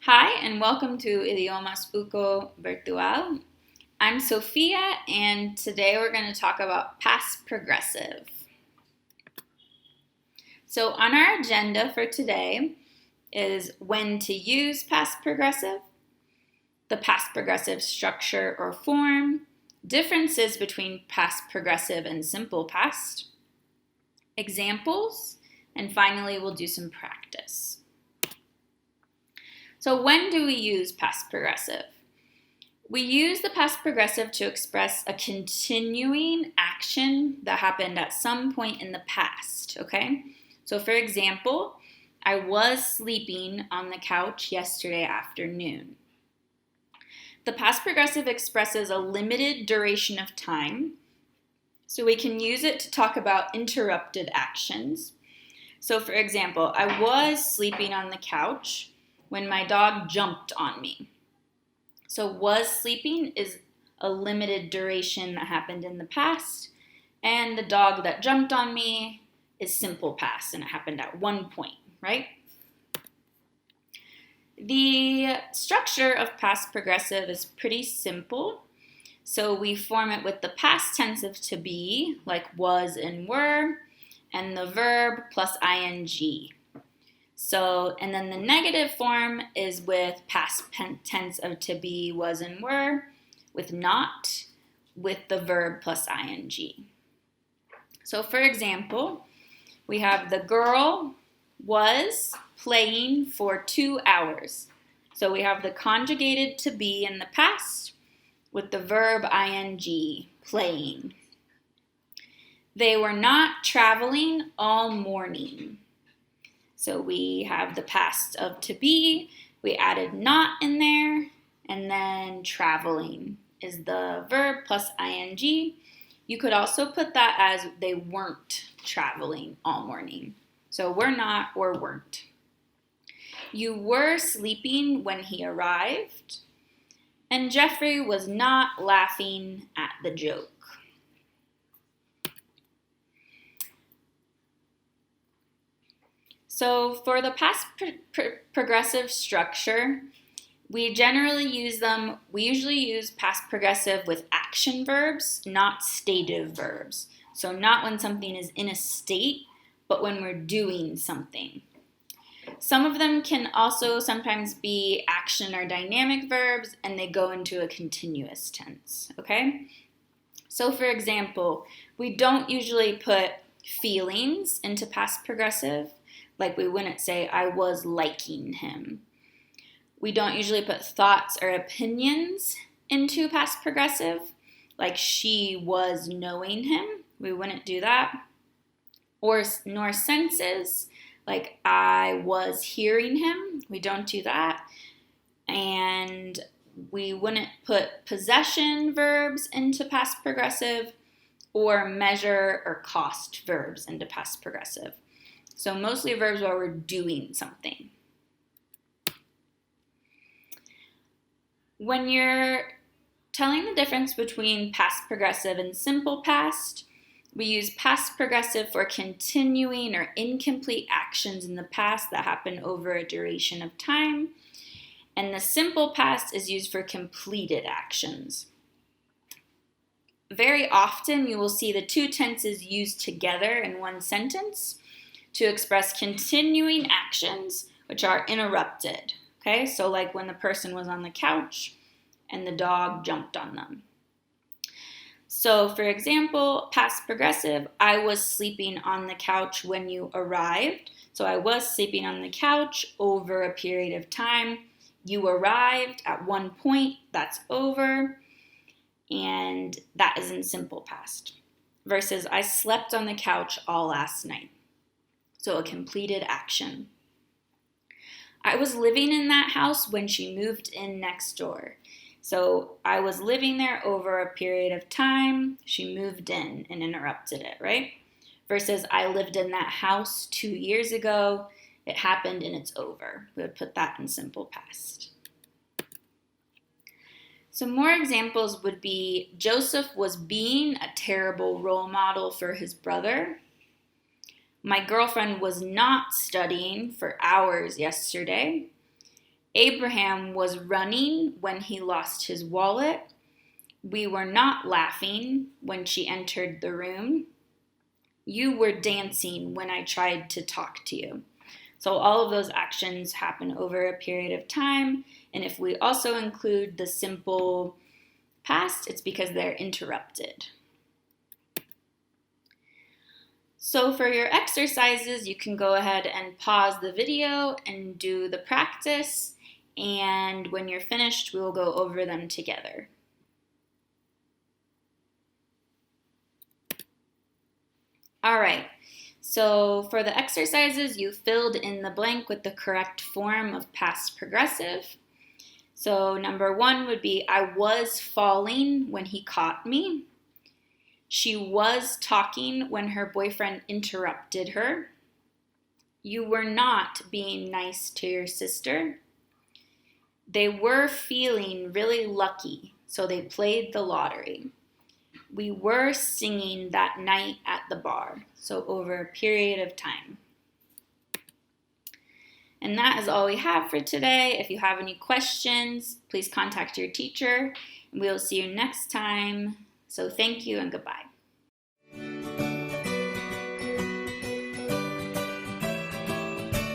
Hi, and welcome to Idiomas Uco Virtual. I'm Sophia, and today we're going to talk about past progressive. So, on our agenda for today is when to use past progressive, the past progressive structure or form, differences between past progressive and simple past, examples, and finally, we'll do some practice. So when do we use past progressive? We use the past progressive to express a continuing action that happened at some point in the past, okay? So for example, I was sleeping on the couch yesterday afternoon. The past progressive expresses a limited duration of time, so we can use it to talk about interrupted actions. So for example, I was sleeping on the couch when my dog jumped on me. So was sleeping is a limited duration that happened in the past, and the dog that jumped on me is simple past, and it happened at one point, right? The structure of past progressive is pretty simple. So we form it with the past tense of to be, like was and were, and the verb plus ing. So, and then the negative form is with past tense of to be, was, and were, with not, with the verb plus ing. So, for example, we have the girl was playing for 2 hours. So we have the conjugated to be in the past with the verb ing, playing. They were not traveling all morning. So we have the past of to be, we added not in there, and then traveling is the verb plus ing. You could also put that as they weren't traveling all morning. So were not or weren't. You were sleeping when he arrived, and Jeffrey was not laughing at the joke. So for the past progressive structure, we usually use past progressive with action verbs, not stative verbs. So not when something is in a state, but when we're doing something. Some of them can also sometimes be action or dynamic verbs, and they go into a continuous tense, okay? So for example, we don't usually put feelings into past progressive. Like we wouldn't say, I was liking him. We don't usually put thoughts or opinions into past progressive, like she was knowing him. We wouldn't do that. Or nor senses, like I was hearing him. We don't do that. And we wouldn't put possession verbs into past progressive or measure or cost verbs into past progressive. So mostly verbs where we're doing something. When you're telling the difference between past progressive and simple past, we use past progressive for continuing or incomplete actions in the past that happen over a duration of time. And the simple past is used for completed actions. Very often you will see the two tenses used together in one sentence to express continuing actions which are interrupted. Okay, so like when the person was on the couch and the dog jumped on them. So for example, past progressive, I was sleeping on the couch when you arrived. So I was sleeping on the couch over a period of time. You arrived at one point, that's over. And that is in simple past. Versus I slept on the couch all last night. So a completed action. I was living in that house when she moved in next door. So I was living there over a period of time. She moved in and interrupted it, right? Versus I lived in that house 2 years ago. It happened and it's over. We would put that in simple past. Some more examples would be Joseph was being a terrible role model for his brother. My girlfriend was not studying for hours yesterday. Abraham was running when he lost his wallet. We were not laughing when she entered the room. You were dancing when I tried to talk to you. So all of those actions happen over a period of time. And if we also include the simple past, it's because they're interrupted. So for your exercises, you can go ahead and pause the video and do the practice. And when you're finished, we will go over them together. All right, so for the exercises, you filled in the blank with the correct form of past progressive. So number 1 would be, I was falling when he caught me. She was talking when her boyfriend interrupted her. You were not being nice to your sister. They were feeling really lucky, so they played the lottery. We were singing that night at the bar, so over a period of time. And that is all we have for today. If you have any questions, please contact your teacher, and we'll see you next time. So thank you and goodbye.